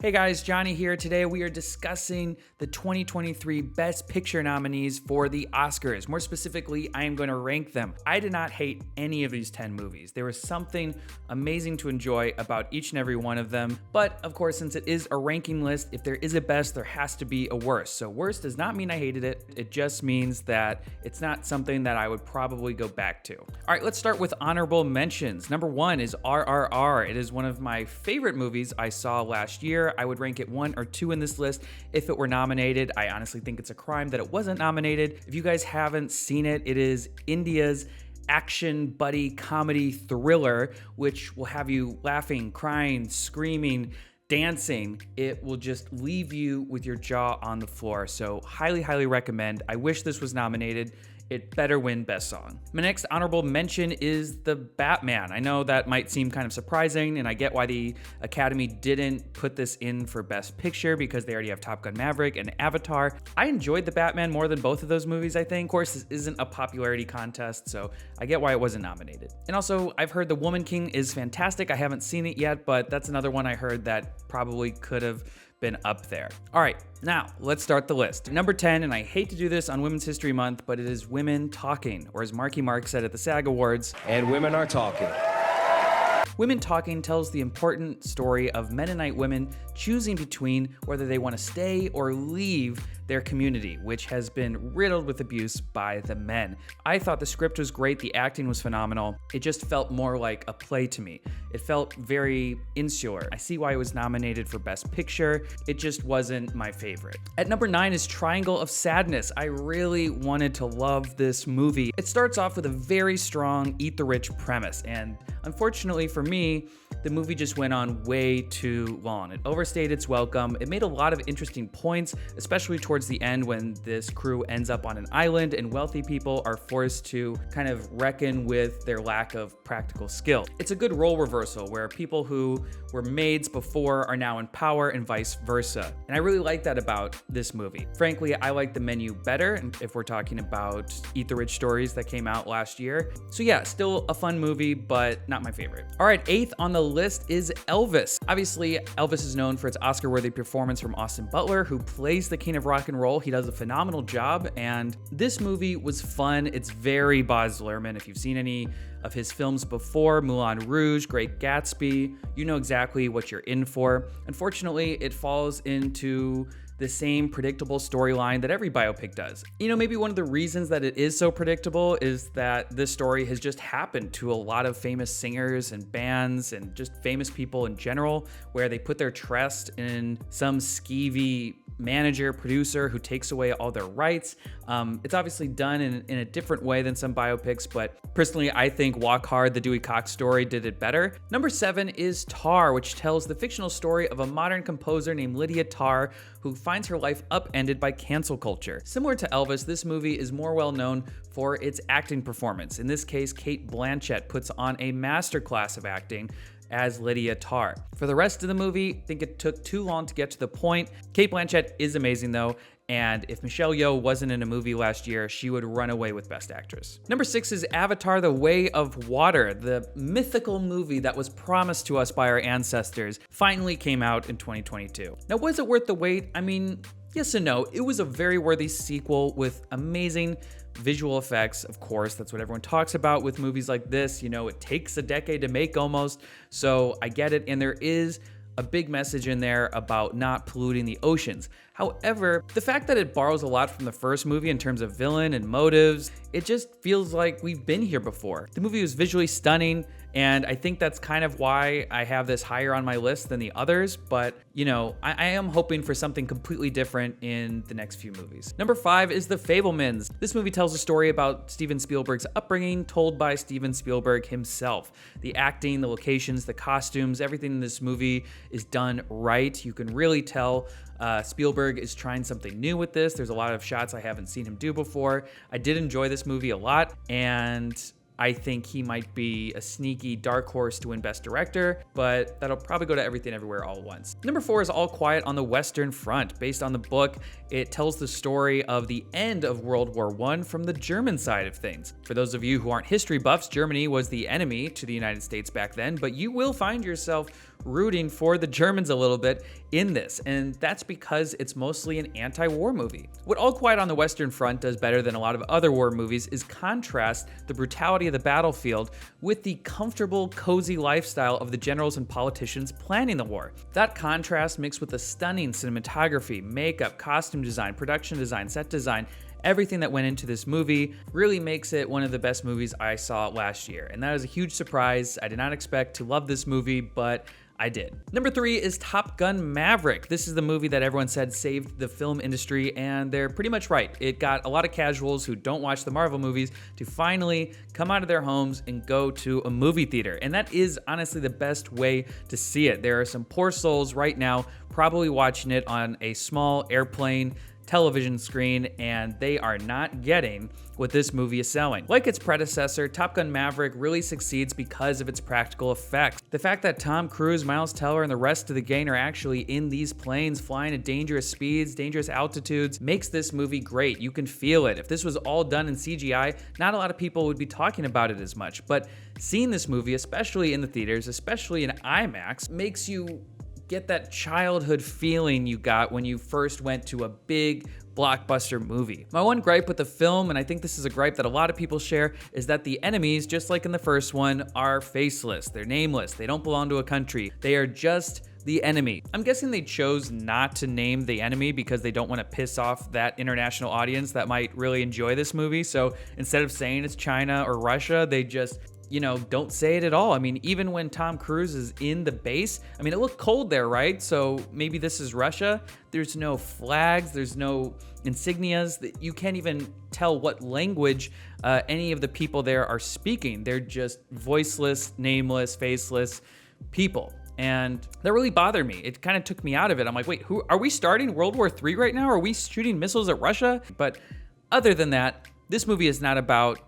Hey guys, Johnny here. Today we are discussing the 2023 Best Picture nominees for the Oscars. More specifically, I am going to rank them. I did not hate any of these 10 movies. There was something amazing to enjoy about each and every one of them. But of course, since it is a ranking list, if there is a best, there has to be a worst. So worst does not mean I hated it. It just means that it's not something that I would probably go back to. All right, let's start with honorable mentions. Number 1 is RRR. It is one of my favorite movies I saw last year. I would rank it 1 or 2 in this list if it were nominated. I honestly think it's a crime that it wasn't nominated. If you guys haven't seen it, it is India's action buddy comedy thriller, which will have you laughing, crying, screaming, dancing. It will just leave you with your jaw on the floor. So highly recommend. I wish this was nominated. It better win Best Song. My next honorable mention is The Batman. I know that might seem kind of surprising, and I get why the Academy didn't put this in for Best Picture because they already have Top Gun Maverick and Avatar. I enjoyed The Batman more than both of those movies, I think. Of course, this isn't a popularity contest, so I get why it wasn't nominated. And also, I've heard The Woman King is fantastic. I haven't seen it yet, but that's another one I heard that probably could have been up there. All right, now let's start the list. Number 10, and I hate to do this on Women's History Month, but it is Women Talking, or as Marky Mark said at the SAG Awards, and women are talking. Women Talking tells the important story of Mennonite women choosing between whether they want to stay or leave their community, which has been riddled with abuse by the men. I thought the script was great, the acting was phenomenal. It just felt more like a play to me. It felt very insular. I see why it was nominated for Best Picture. It just wasn't my favorite. At number 9 is Triangle of Sadness. I really wanted to love this movie. It starts off with a very strong Eat the Rich premise, and unfortunately for me, the movie just went on way too long. It overstayed its welcome. It made a lot of interesting points, especially towards the end when this crew ends up on an island and wealthy people are forced to kind of reckon with their lack of practical skill. It's a good role reversal where people who were maids before are now in power and vice versa. And I really like that about this movie. Frankly, I like The Menu better if we're talking about Eat the Rich stories that came out last year. So yeah, still a fun movie, but not my favorite. All right, 8th on the list is Elvis. Obviously, Elvis is known for its Oscar-worthy performance from Austin Butler, who plays the king of rock and roll. He does a phenomenal job, and this movie was fun. It's very Baz Luhrmann. If you've seen any of his films before, Moulin Rouge, Great Gatsby, you know exactly what you're in for. Unfortunately, it falls into the same predictable storyline that every biopic does. You know, maybe one of the reasons that it is so predictable is that this story has just happened to a lot of famous singers and bands and just famous people in general, where they put their trust in some skeevy manager, producer who takes away all their rights. It's obviously done in a different way than some biopics, but personally, I think Walk Hard, the Dewey Cox story, did it better. Number 7 is Tar, which tells the fictional story of a modern composer named Lydia Tarr who finds her life upended by cancel culture. Similar to Elvis, this movie is more well known for its acting performance. In this case, Cate Blanchett puts on a masterclass of acting as Lydia Tarr. For the rest of the movie, I think it took too long to get to the point. Cate Blanchett is amazing though, and if Michelle Yeoh wasn't in a movie last year, she would run away with Best Actress. Number 6 is Avatar: The Way of Water. The mythical movie that was promised to us by our ancestors finally came out in 2022. Now, was it worth the wait? I mean, yes and no. It was a very worthy sequel with amazing visual effects. Of course, that's what everyone talks about with movies like this. You know, it takes a decade to make almost, so I get it. And there is a big message in there about not polluting the oceans. However, the fact that it borrows a lot from the first movie in terms of villain and motives, it just feels like we've been here before. The movie was visually stunning, and I think that's kind of why I have this higher on my list than the others, but you know, I am hoping for something completely different in the next few movies. Number 5 is The Fabelmans. This movie tells a story about Steven Spielberg's upbringing told by Steven Spielberg himself. The acting, the locations, the costumes, everything in this movie is done right. You can really tell Spielberg is trying something new with this. There's a lot of shots I haven't seen him do before. I did enjoy this movie a lot, and I think he might be a sneaky dark horse to win Best Director, but that'll probably go to Everything Everywhere All at Once. Number 4 is All Quiet on the Western Front. Based on the book, it tells the story of the end of World War I from the German side of things. For those of you who aren't history buffs, Germany was the enemy to the United States back then, but you will find yourself rooting for the Germans a little bit in this, and that's because it's mostly an anti-war movie. What All Quiet on the Western Front does better than a lot of other war movies is contrast the brutality of the battlefield with the comfortable, cozy lifestyle of the generals and politicians planning the war. That contrast mixed with the stunning cinematography, makeup, costume design, production design, set design, everything that went into this movie really makes it one of the best movies I saw last year. And that is a huge surprise. I did not expect to love this movie, but I did. Number 3 is Top Gun Maverick. This is the movie that everyone said saved the film industry, and they're pretty much right. It got a lot of casuals who don't watch the Marvel movies to finally come out of their homes and go to a movie theater. And that is honestly the best way to see it. There are some poor souls right now probably watching it on a small airplane television screen, and they are not getting what this movie is selling. Like its predecessor, Top Gun Maverick really succeeds because of its practical effects. The fact that Tom Cruise, Miles Teller, and the rest of the gang are actually in these planes flying at dangerous speeds, dangerous altitudes, makes this movie great. You can feel it. If this was all done in CGI, not a lot of people would be talking about it as much, but seeing this movie, especially in the theaters, especially in IMAX, makes you get that childhood feeling you got when you first went to a big blockbuster movie. My one gripe with the film, and I think this is a gripe that a lot of people share, is that the enemies, just like in the first one, are faceless. They're nameless. They don't belong to a country. They are just the enemy. I'm guessing they chose not to name the enemy because they don't want to piss off that international audience that might really enjoy this movie. So instead of saying it's China or Russia, they just don't say it at all. I mean, even when Tom Cruise is in the base, I mean, it looked cold there, right? So maybe this is Russia. There's no flags, there's no insignias. That you can't even tell what language any of the people there are speaking. They're just voiceless, nameless, faceless people. And that really bothered me. It kind of took me out of it. I'm like, wait, who are we starting World War III right now? Are we shooting missiles at Russia? But other than that, this movie is not about,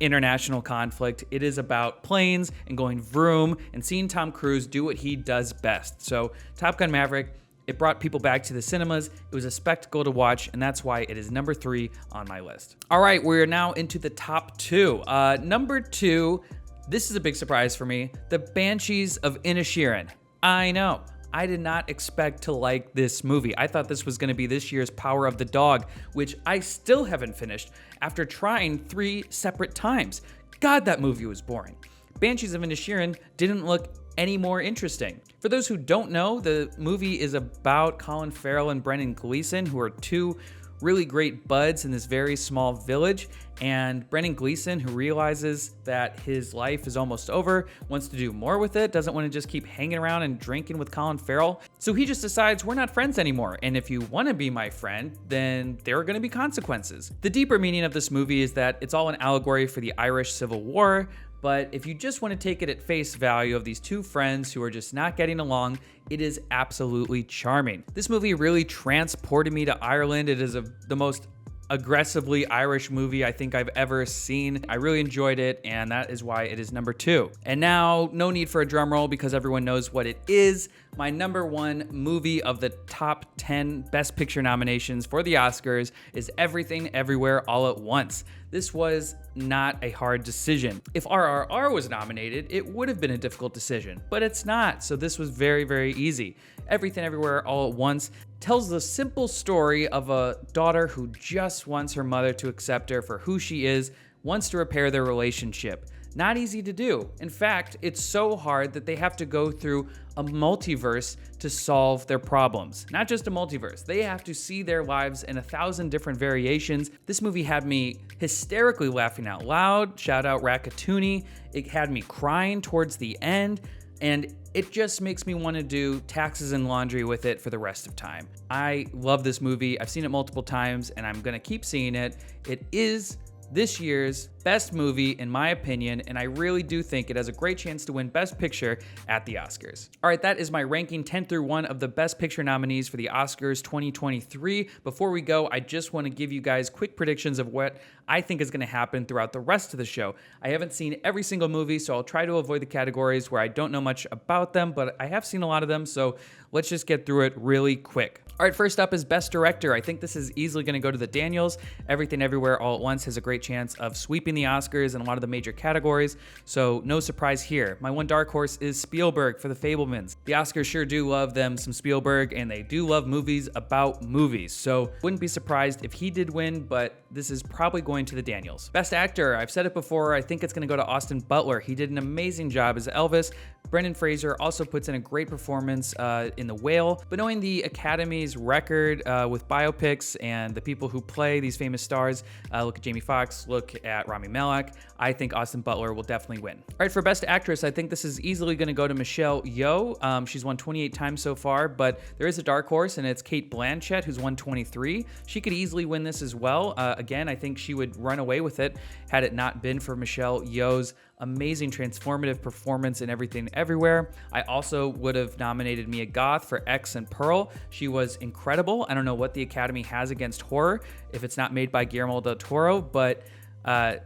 international conflict. It is about planes and going vroom and seeing Tom Cruise do what he does best. So Top Gun Maverick, it brought people back to the cinemas. It was a spectacle to watch, and that's why it is number 3 on my list. All right, we're now into the top 2. Number 2, this is a big surprise for me, the Banshees of Inisherin. I know. I did not expect to like this movie. I thought this was going to be this year's Power of the Dog, which I still haven't finished after trying 3 separate times. God, that movie was boring. Banshees of Inisherin didn't look any more interesting. For those who don't know, the movie is about Colin Farrell and Brendan Gleeson, who are 2 really great buds in this very small village, and Brendan Gleeson, who realizes that his life is almost over, wants to do more with it, doesn't want to just keep hanging around and drinking with Colin Farrell. So he just decides we're not friends anymore, and if you want to be my friend, then there are going to be consequences. The deeper meaning of this movie is that it's all an allegory for the Irish Civil War, but if you just want to take it at face value of these 2 friends who are just not getting along, it is absolutely charming. This movie really transported me to Ireland. It is the most aggressively Irish movie I think I've ever seen. I really enjoyed it, and that is why it is number 2. And now, no need for a drum roll because everyone knows what it is. My number 1 movie of the top 10 Best Picture nominations for the Oscars is Everything Everywhere All at Once. This was not a hard decision. If RRR was nominated, it would have been a difficult decision, but it's not, so this was very, very easy. Everything Everywhere All at Once tells the simple story of a daughter who just wants her mother to accept her for who she is, wants to repair their relationship. Not easy to do. In fact, it's so hard that they have to go through a multiverse to solve their problems. Not just a multiverse. They have to see their lives in 1,000 different variations. This movie had me hysterically laughing out loud. Shout out Ratatouille. It had me crying towards the end. And it just makes me want to do taxes and laundry with it for the rest of time. I love this movie. I've seen it multiple times, and I'm going to keep seeing it. It is this year's best movie, in my opinion, and I really do think it has a great chance to win Best Picture at the Oscars. All right, that is my ranking 10 through 1 of the Best Picture nominees for the Oscars 2023. Before we go, I just want to give you guys quick predictions of what I think is going to happen throughout the rest of the show. I haven't seen every single movie, so I'll try to avoid the categories where I don't know much about them, but I have seen a lot of them, so let's just get through it really quick. All right, first up is Best Director. I think this is easily going to go to the Daniels. Everything Everywhere All at Once has a great chance of sweeping sweeping the Oscars in a lot of the major categories, so no surprise here. My one dark horse is Spielberg for the Fabelmans. The Oscars sure do love them some Spielberg, and they do love movies about movies, so wouldn't be surprised if he did win, but this is probably going to the Daniels. Best Actor, I've said it before, I think it's going to go to Austin Butler. He did an amazing job as Elvis. Brendan Fraser also puts in a great performance in The Whale, but knowing the Academy's record with biopics and the people who play these famous stars, look at Jamie Foxx, look at Rami Malek, I think Austin Butler will definitely win. All right, for Best Actress, I think this is easily going to go to Michelle Yeoh. She's won 28 times so far, but there is a dark horse, and it's Cate Blanchett, who's won 23. She could easily win this as well. Again, I think she would run away with it had it not been for Michelle Yeoh's amazing transformative performance in Everything Everywhere. I also would have nominated Mia Goth for X and Pearl. She was incredible. I don't know what the Academy has against horror if it's not made by Guillermo del Toro, but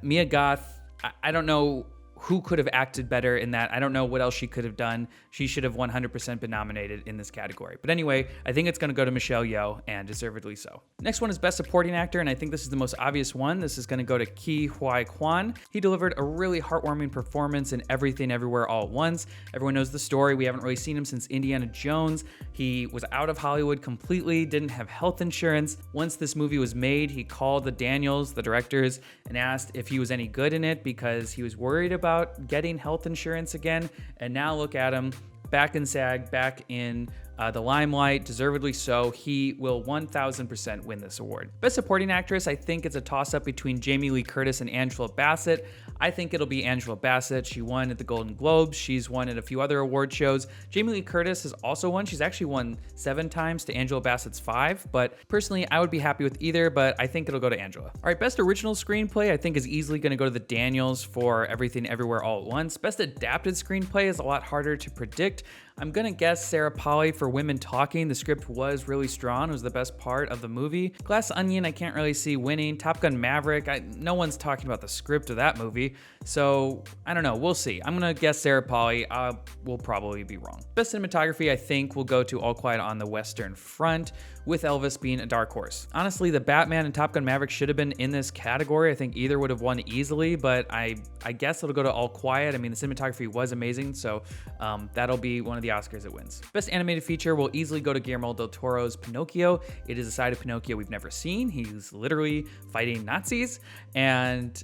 Mia Goth, I don't know who could have acted better in that. I don't know what else she could have done. She should have 100% been nominated in this category. But anyway, I think it's going to go to Michelle Yeoh, and deservedly so. Next one is Best Supporting Actor, and I think this is the most obvious one. This is going to go to Ke Huy Quan. He delivered a really heartwarming performance in Everything Everywhere All at Once. Everyone knows the story. We haven't really seen him since Indiana Jones. He was out of Hollywood completely, didn't have health insurance. Once this movie was made, he called the Daniels, the directors, and asked if he was any good in it because he was worried about getting health insurance again. And now look at him, back in SAG, back in the limelight, deservedly so. He will 1000% win this award. Best Supporting Actress, I think it's a toss-up between Jamie Lee Curtis and Angela Bassett. I think it'll be Angela Bassett. She won at the Golden Globes. She's won at a few other award shows. Jamie Lee Curtis has also won. She's actually won 7 times to Angela Bassett's 5, but personally, I would be happy with either, but I think it'll go to Angela. All right, Best Original Screenplay, I think is easily gonna go to the Daniels for Everything Everywhere All at Once. Best Adapted Screenplay is a lot harder to predict. I'm gonna guess Sarah Polley for Women Talking. The script was really strong. It was the best part of the movie. Glass Onion, I can't really see winning. Top Gun Maverick, no one's talking about the script of that movie. So I don't know, we'll see. I'm gonna guess Sarah Polley. Will probably be wrong. Best Cinematography, I think, will go to All Quiet on the Western Front, with Elvis being a dark horse. Honestly, The Batman and Top Gun Maverick should have been in this category. I think either would have won easily, but I guess it'll go to All Quiet. I mean, the cinematography was amazing, so that'll be one of the Oscars that wins. Best Animated Feature will easily go to Guillermo del Toro's Pinocchio. It is a side of Pinocchio we've never seen. He's literally fighting Nazis, and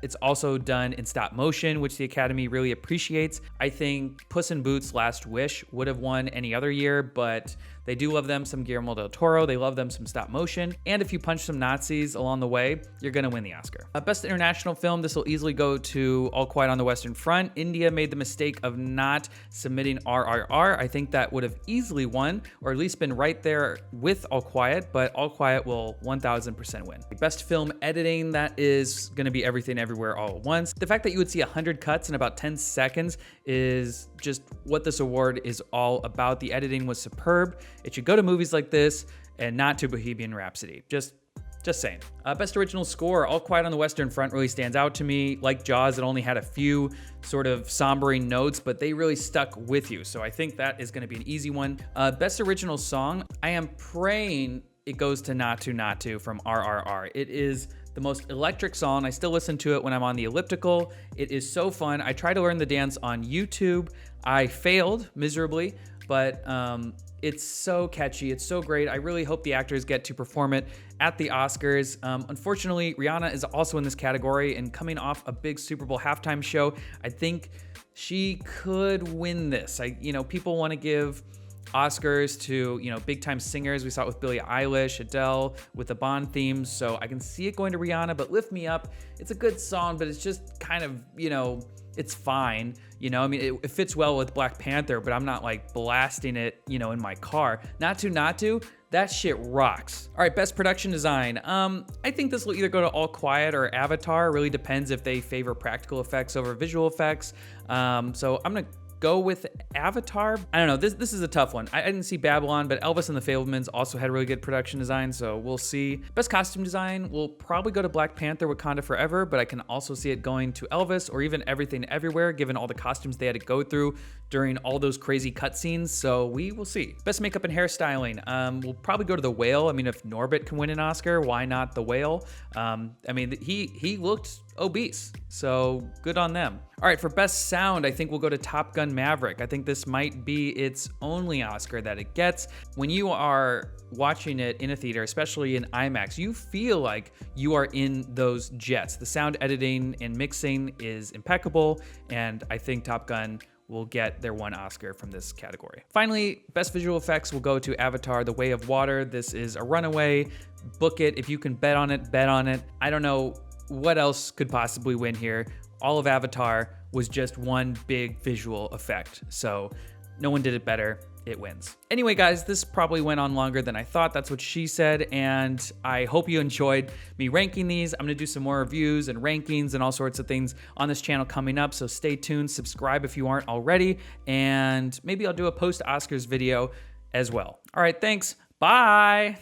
it's also done in stop motion, which the Academy really appreciates. I think Puss in Boots: Last Wish would have won any other year, but they do love them some Guillermo del Toro. They love them some stop motion. And if you punch some Nazis along the way, you're gonna win the Oscar. Best International Film, this will easily go to All Quiet on the Western Front. India made the mistake of not submitting RRR. I think that would have easily won, or at least been right there with All Quiet, but All Quiet will 1000% win. Best Film Editing, that is gonna be Everything Everywhere All at Once. The fact that you would see 100 cuts in about 10 seconds is just what this award is all about. The editing was superb. It should go to movies like this and not to Bohemian Rhapsody. Just saying. Best Original Score, All Quiet on the Western Front really stands out to me. Like Jaws, it only had a few sort of sombering notes, but they really stuck with you. So I think that is gonna be an easy one. Best Original Song, I am praying it goes to Natu Natu from RRR. It is the most electric song. I still listen to it when I'm on the elliptical. It is so fun. I tried to learn the dance on YouTube. I failed miserably, but it's so catchy. It's so great. I really hope the actors get to perform it at the Oscars. Unfortunately, Rihanna is also in this category, and coming off a big Super Bowl halftime show, I think she could win this. People want to give Oscars to, big time singers. We saw it with Billie Eilish, Adele, with the Bond themes. So I can see it going to Rihanna, but Lift Me Up, it's a good song, but it's just kind of, it's fine. It fits well with Black Panther, but I'm not like blasting it, in my car. Natu, that shit rocks. All right, Best Production Design. I think this will either go to All Quiet or Avatar. It really depends if they favor practical effects over visual effects. So I'm gonna go with Avatar. I don't know, this is a tough one. I didn't see Babylon, but Elvis and the Fabelmans also had really good production design, so we'll see. Best Costume Design will probably go to Black Panther: Wakanda Forever, but I can also see it going to Elvis or even Everything Everywhere, given all the costumes they had to go through during all those crazy cutscenes, so we will see. Best Makeup and Hairstyling will probably go to The Whale. If Norbit can win an Oscar, why not The Whale? He looked obese. So good on them. All right, for best sound, I think we'll go to Top Gun Maverick. I think this might be its only Oscar that it gets. When you are watching it in a theater, especially in IMAX, you feel like you are in those jets. The sound editing and mixing is impeccable, and I think Top Gun will get their one Oscar from this category. Finally, best visual effects will go to Avatar: The Way of Water. This is a runaway. Book it. If you can bet on it, bet on it. I don't know what else could possibly win here. All of Avatar was just one big visual effect, so no one did it better. It wins. Anyway, guys, this probably went on longer than I thought. That's what she said, and I hope you enjoyed me ranking these. I'm gonna do some more reviews and rankings and all sorts of things on this channel coming up, so stay tuned, subscribe if you aren't already, and maybe I'll do a post-Oscars video as well. All right, thanks, bye!